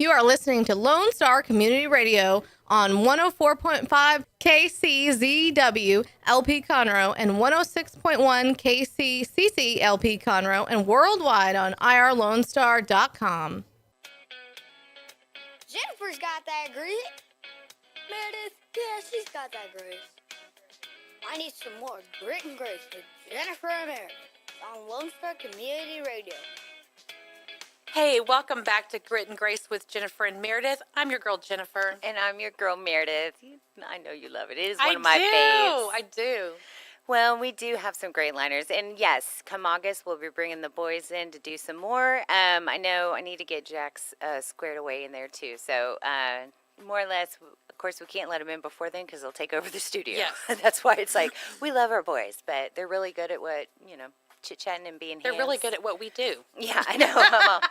You are listening to Lone Star Community Radio on 104.5 KCZW LP Conroe and 106.1 KCCC LP Conroe and worldwide on irlonestar.com. Jennifer's got that grit. Meredith, yeah, she's got that grace. I need some more grit and grace with Jennifer and Merideth on Lone Star Community Radio. Hey, welcome back to Grit and Grace with Jennifer and Merideth. I'm your girl, Jennifer. And I'm your girl, Merideth. I know you love it. It is one of my faves. I do. Well, we do have some great liners. And yes, come August, we'll be bringing the boys in to do some more. I know I need to get Jax squared away in there, too. So, more or less, of course, we can't let them in before then because they'll take over the studio. Yes. That's why it's like, we love our boys, but they're really good at what, chit-chatting and being hands. They're really good at what we do. Yeah, I know.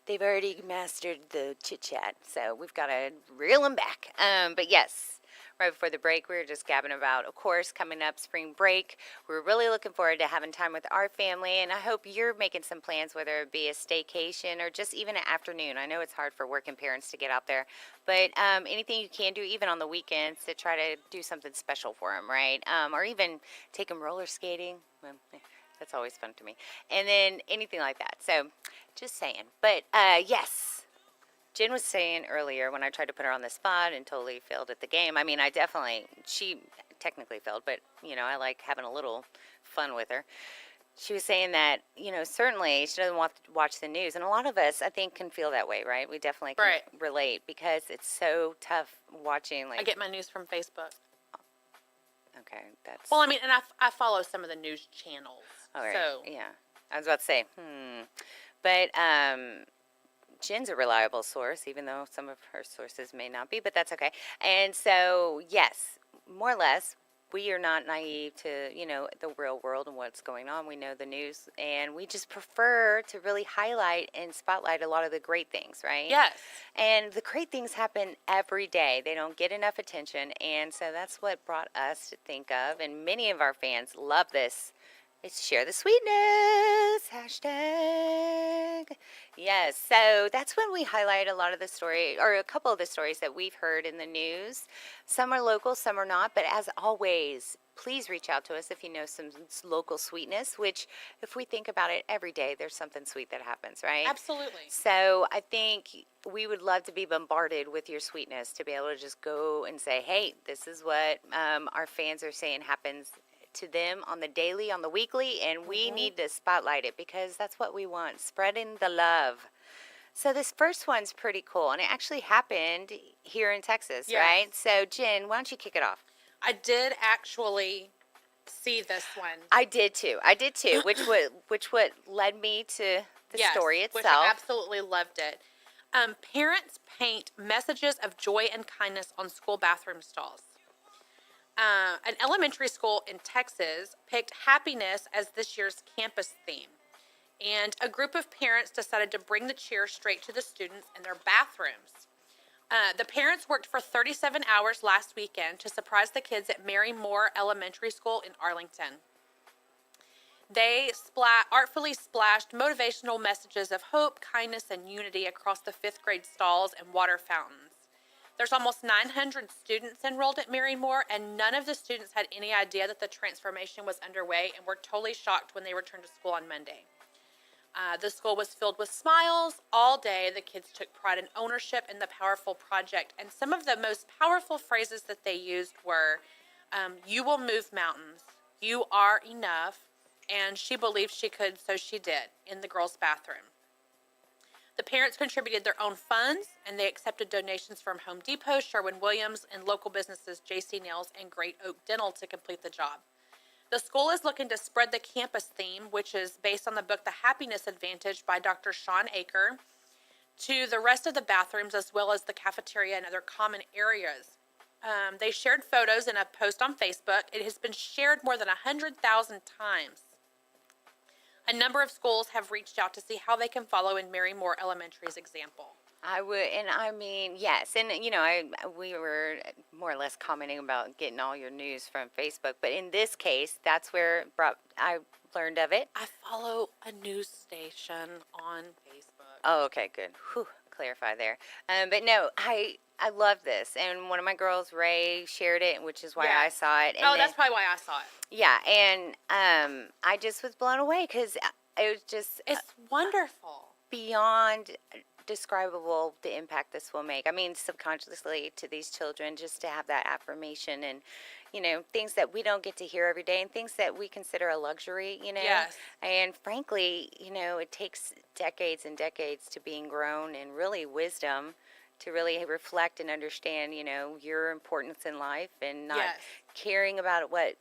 They've already mastered the chit-chat, so we've got to reel them back. But yes, right before the break, we were just gabbing about, of course, coming up spring break. We're really looking forward to having time with our family, and I hope you're making some plans, whether it be a staycation or just even an afternoon. I know it's hard for working parents to get out there, but anything you can do, even on the weekends, to try to do something special for them, right? Or even take them roller skating. Well, that's always fun to me. And then anything like that. So just saying. But yes, Jen was saying earlier when I tried to put her on the spot and totally failed at the game. I mean, she technically failed, but, I like having a little fun with her. She was saying that, certainly she doesn't watch the news. And a lot of us, I think, can feel that way, right? We definitely can relate because it's so tough watching. I get my news from Facebook. Okay, that's... Well, I mean, and I follow some of the news channels. All right. So. Yeah. I was about to say, But Jen's a reliable source, even though some of her sources may not be, but that's okay. And so, yes, more or less, we are not naive to, the real world and what's going on. We know the news, and we just prefer to really highlight and spotlight a lot of the great things, right? Yes. And the great things happen every day. They don't get enough attention, and so that's what brought us to think of, and many of our fans love this. It's Share the Sweetness, hashtag. Yes, so that's when we highlight a lot of the story, or a couple of the stories that we've heard in the news. Some are local, some are not, but as always, please reach out to us if you know some local sweetness, which if we think about it every day, there's something sweet that happens, right? Absolutely. So I think we would love to be bombarded with your sweetness, to be able to just go and say, hey, this is what our fans are saying happens to them on the daily, on the weekly, and we need to spotlight it because that's what we want, spreading the love. So this first one's pretty cool, and it actually happened here in Texas, right? So Jen, why don't you kick it off? I did actually see this one. I did too, which what led me to the story itself. Which I absolutely loved it. Parents paint messages of joy and kindness on school bathroom stalls. An elementary school in Texas picked happiness as this year's campus theme. And a group of parents decided to bring the cheer straight to the students in their bathrooms. The parents worked for 37 hours last weekend to surprise the kids at Mary Moore Elementary School in Arlington. They artfully splashed motivational messages of hope, kindness, and unity across the 5th grade stalls and water fountains. There's almost 900 students enrolled at Mary Moore, and none of the students had any idea that the transformation was underway and were totally shocked when they returned to school on Monday. The school was filled with smiles all day. The kids took pride and ownership in the powerful project, and some of the most powerful phrases that they used were, you will move mountains, you are enough, and she believed she could, so she did, in the girls' bathroom. The parents contributed their own funds, and they accepted donations from Home Depot, Sherwin-Williams, and local businesses JC Nails and Great Oak Dental to complete the job. The school is looking to spread the campus theme, which is based on the book The Happiness Advantage by Dr. Sean Aker, to the rest of the bathrooms as well as the cafeteria and other common areas. They shared photos in a post on Facebook. It has been shared more than 100,000 times. A number of schools have reached out to see how they can follow in Mary Moore Elementary's example. I would, and I mean, yes, and we were more or less commenting about getting all your news from Facebook, but in this case, that's where I learned of it. I follow a news station on Facebook. Oh, okay, good. Whew, clarify there. But no, I love this, and one of my girls, Ray, shared it, which is why I Yes. saw it. And Oh, then, that's probably why I saw it. yeah, and I just was blown away because it was just It's wonderful. beyond describable the impact this will make. I mean, subconsciously to these children, just to have that affirmation and, things that we don't get to hear every day and things that we consider a luxury, Yes. And frankly, it takes decades and decades to being grown and really wisdom to really reflect and understand, your importance in life and not Yes. caring about what,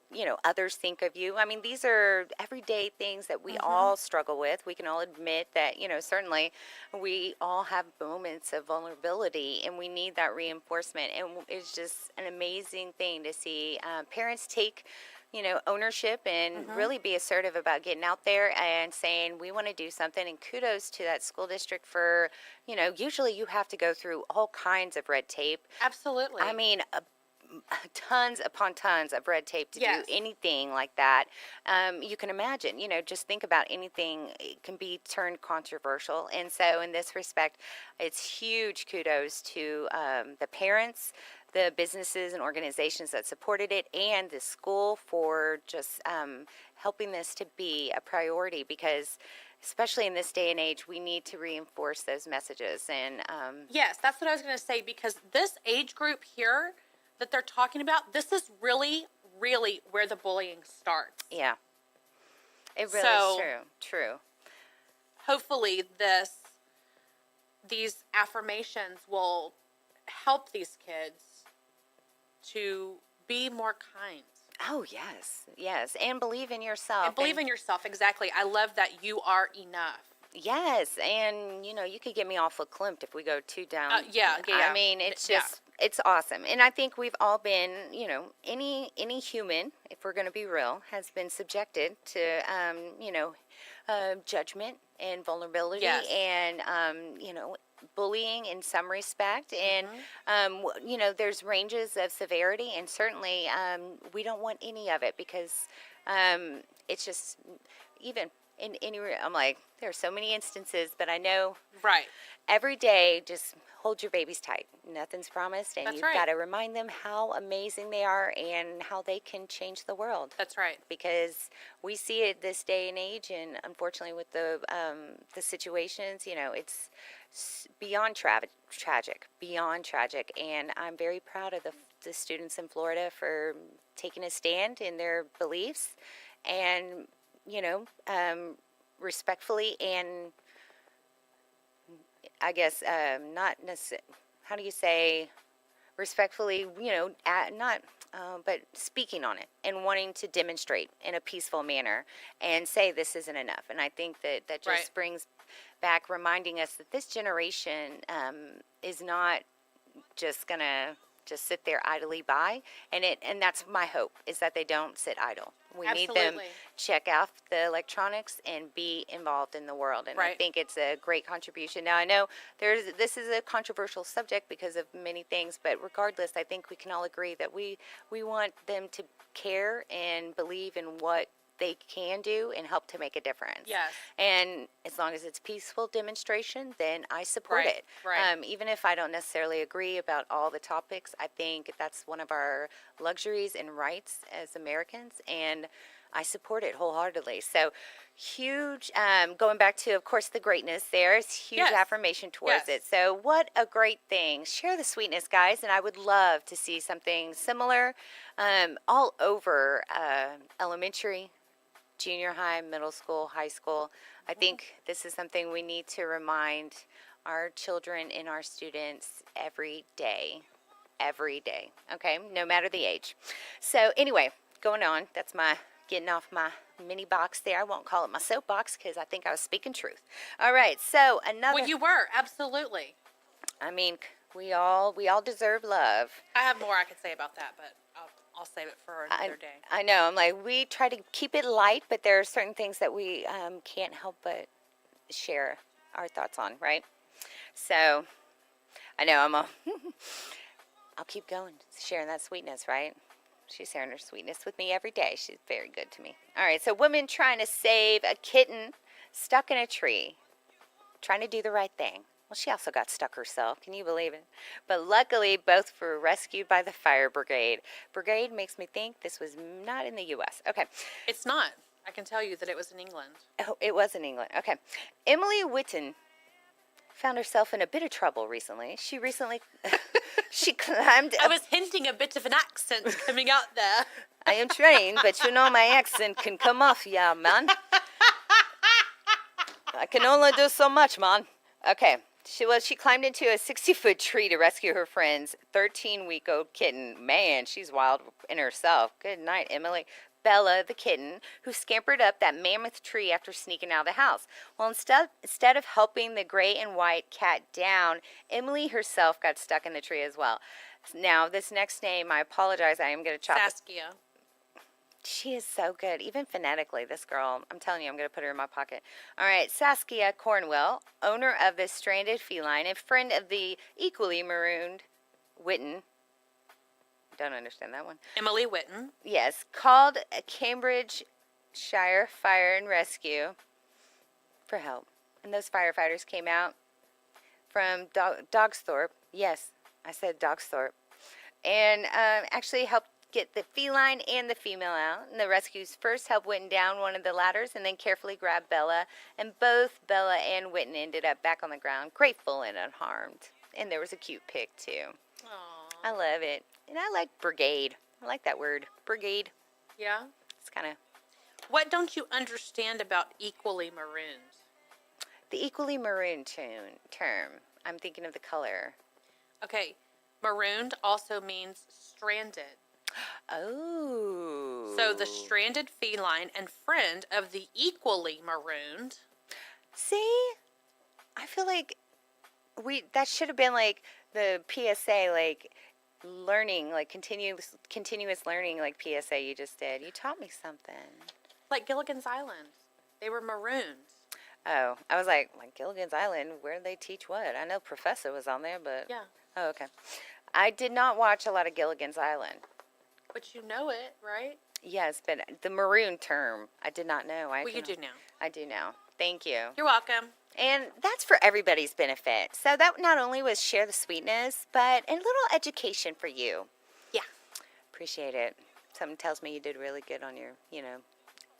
others think of you. I mean, these are everyday things that we all struggle with. We can all admit that, certainly we all have moments of vulnerability and we need that reinforcement. And it's just an amazing thing to see parents take ownership and really be assertive about getting out there and saying, we want to do something. And kudos to that school district for, usually you have to go through all kinds of red tape. Absolutely. I mean, tons upon tons of red tape to Yes. do anything like that. You can imagine, just think about anything, it can be turned controversial. And so in this respect, it's huge kudos to the parents, the businesses and organizations that supported it, and the school for just helping this to be a priority, because especially in this day and age, we need to reinforce those messages. And Yes, that's what I was going to say, because this age group here that they're talking about, this is really, really where the bullying starts. yeah, it really So- is true. Hopefully these affirmations will help these kids to be more kind. Oh, yes, and believe in yourself. And believe in yourself, exactly. I love that you are enough. Yes, and you could get me awful klimped if we go too down. Yeah. I mean, it's just it's awesome, and I think we've all been, any human, if we're going to be real, has been subjected to, judgment and vulnerability, Yes. and bullying in some respect, and there's ranges of severity, and certainly we don't want any of it, because it's just even. I'm like, there are so many instances, but I know Right. every day, just hold your babies tight. Nothing's promised, and That's you've right. got to remind them how amazing they are and how they can change the world. That's right. Because we see it this day and age, and unfortunately, with the situations, it's beyond tragic, and I'm very proud of the students in Florida for taking a stand in their beliefs, and respectfully, and I guess not necessarily, how do you say, respectfully, not, but speaking on it and wanting to demonstrate in a peaceful manner and say this isn't enough. And I think that just Right. brings back reminding us that this generation is not just going to just sit there idly by, and that's my hope, is that they don't sit idle. We need them Absolutely. check out the electronics and be involved in the world, and I Right. think it's a great contribution. Now I know this is a controversial subject because of many things, but regardless, I think we can all agree that we want them to care and believe in what they can do and help to make a difference. Yes. And as long as it's peaceful demonstration, then I support Right, it. right. Even if I don't necessarily agree about all the topics, I think that's one of our luxuries and rights as Americans, and I support it wholeheartedly. So huge, going back to, of course, the greatness, there's huge Yes. affirmation towards Yes. it. So what a great thing. Share the sweetness, guys, and I would love to see something similar all over elementary, junior high, middle school, high school. I think this is something we need to remind our children and our students every day, okay, no matter the age. So anyway, going on, that's my getting off my mini box there. I won't call it my soapbox because I think I was speaking truth. All right, so another, Well, you were, absolutely. I mean, we all deserve love. I have more I could say about that, but I'll save it for another day. I know. I'm like, we try to keep it light, but there are certain things that we can't help but share our thoughts on, right? So, I know I'll keep going, sharing that sweetness, right? She's sharing her sweetness with me every day. She's very good to me. All right, so women trying to save a kitten stuck in a tree, trying to do the right thing. Well, she also got stuck herself. Can you believe it? But luckily, both were rescued by the fire brigade. Brigade makes me think this was not in the U.S. Okay. It's not. I can tell you that it was in England. Oh, it was in England. Okay. Emily Whitten found herself in a bit of trouble recently. She climbed I up. was hinting a bit of an accent coming out there. I am trained, but you know my accent can come off, yeah, man. I can only do so much, man. Okay. She climbed into a 60-foot tree to rescue her friend's 13-week-old kitten. Man, she's wild in herself. Good night, Emily. Bella, the kitten, who scampered up that mammoth tree after sneaking out of the house. Well, instead of helping the gray and white cat down, Emily herself got stuck in the tree as well. Now, this next name, I apologize, I am going to chop it. Saskia. She is so good, even phonetically, this girl. I'm telling you, I'm going to put her in my pocket. All right, Saskia Cornwell, owner of this stranded feline and friend of the equally marooned Whitten. Don't understand that one. Emily Whitten. Yes, called Cambridgeshire Fire and Rescue for help. And those firefighters came out from Dogsthorpe. Yes, I said Dogsthorpe. And actually helped get the feline and the female out. And the rescues first helped Whitten down one of the ladders and then carefully grabbed Bella. And both Bella and Whitten ended up back on the ground, grateful and unharmed. And there was a cute pic, too. Aww. I love it. And I like brigade. I like that word, brigade. Yeah? It's kind of What don't you understand about equally marooned? the equally maroon term. I'm thinking of the color. Okay. Marooned also means stranded. Oh. So the stranded feline and friend of the equally marooned. See? I feel like that should have been like the PSA, like learning, like continuous learning, like PSA you just did. You taught me something. Like Gilligans Island. They were marooned. Oh, I was like Gilligan's Island, where do they teach what? I know Professor was on there, but... Yeah. Oh, okay. I did not watch a lot of Gilligan's Island. But you know it, right? Yes, but the maroon term, I did not know. Well, you do now. I do now. Thank you. You're welcome. And that's for everybody's benefit. So that not only was Share the Sweetness, but a little education for you. Yeah. Appreciate it. Something tells me you did really good on your,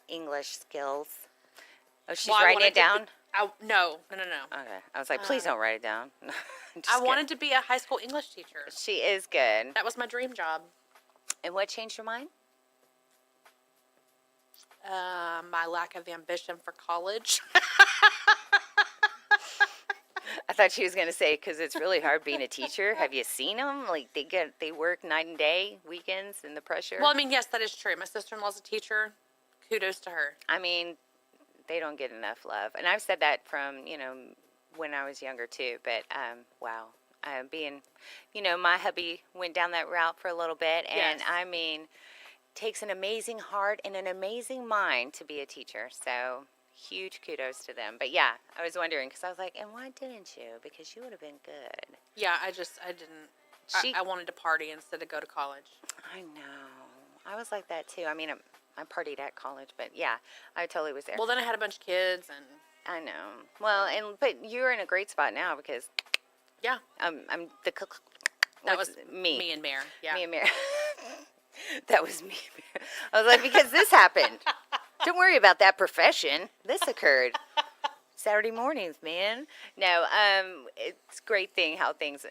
English skills. Oh, she's writing it down? No. Okay. I was like, please don't write it down. I wanted to be a high school English teacher. She is good. That was my dream job. And what changed your mind? My lack of ambition for college. I thought she was going to say, because it's really hard being a teacher. Have you seen them? Like, they work night and day, weekends, and the pressure. Well, I mean, yes, that is true. My sister-in-law's a teacher. Kudos to her. I mean, they don't get enough love. And I've said that from, when I was younger, too. But, wow. My hubby went down that route for a little bit. And, Yes. I mean, takes an amazing heart and an amazing mind to be a teacher. So, huge kudos to them. But, yeah, I was wondering, because I was like, and why didn't you? Because you would have been good. Yeah, I didn't. I wanted to party instead of go to college. I know. I was like that, too. I mean, I partied at college, but, yeah, I totally was there. Well, then I had a bunch of kids, and I know. Well, but you're in a great spot now because yeah, I'm the that was me. Me and Mer. Yeah. Me and Mer. That was me. And Mer. I was like, because this happened. Don't worry about that profession. This occurred. Saturday mornings, man. No, it's a great thing how things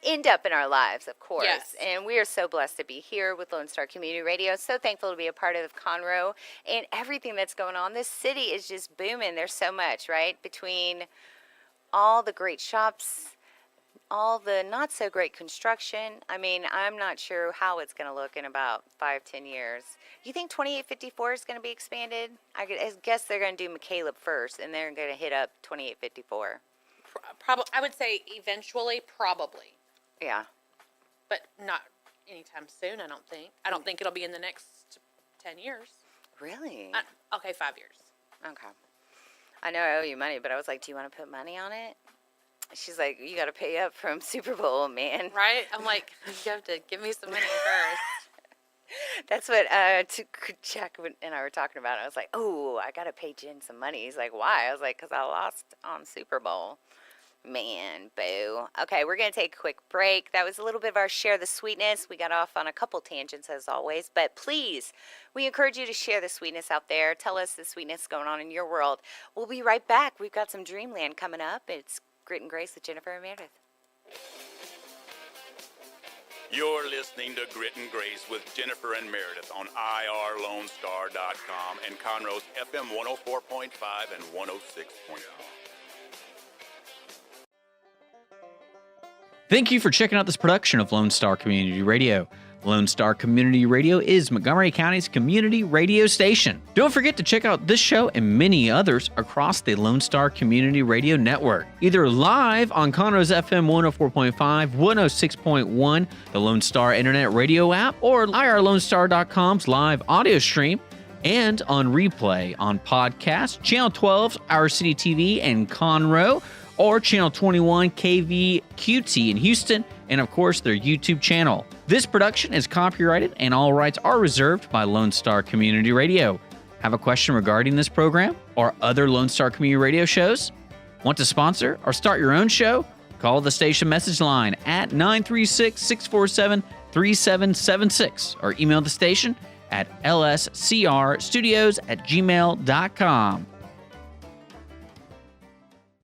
end up in our lives, of course. Yes. And we are so blessed to be here with Lone Star Community Radio. So thankful to be a part of Conroe and everything that's going on. This city is just booming. There's so much, right? Between all the great shops, all the not so great construction. I mean, I'm not sure how it's going to look in about 5-10 years. You think 2854 is going to be expanded? I guess they're going to do McCaleb first, and they're going to hit up 2854. Probably, I would say eventually, probably, Yeah. but not anytime soon. I don't think. I don't think it'll be in the next 10 years. Really? Okay, 5 years. Okay. I know I owe you money, but I was like, do you want to put money on it? She's like, you got to pay up from Super Bowl, man. Right? I'm like, you have to give me some money first. That's what Jack and I were talking about. I was like, oh, I got to pay Jen some money. He's like, why? I was like, because I lost on Super Bowl. Man, boo. Okay, we're going to take a quick break. That was a little bit of our Share the Sweetness. We got off on a couple tangents as always, but please, we encourage you to share the sweetness out there. Tell us the sweetness going on in your world. We'll be right back. We've got some Dreamland coming up. It's Grit and Grace with Jennifer and Merideth. You're listening to Grit and Grace with Jennifer and Merideth on irlonestar.com and Conroe's FM 104.5 and 106.5. Thank you for checking out this production of Lone Star Community Radio. Lone Star Community Radio is Montgomery County's community radio station. Don't forget to check out this show and many others across the Lone Star Community Radio Network, either live on Conroe's FM 104.5, 106.1, the Lone Star Internet Radio app, or irlonestar.com's live audio stream, and on replay on podcast, Channel 12's Our City TV in Conroe, or Channel 21 KVQT in Houston, and of course their YouTube channel. This production is copyrighted and all rights are reserved by Lone Star Community Radio. Have a question regarding this program or other Lone Star Community Radio shows? Want to sponsor or start your own show? Call the station message line at 936-647-3776 or email the station at lscrstudios@gmail.com.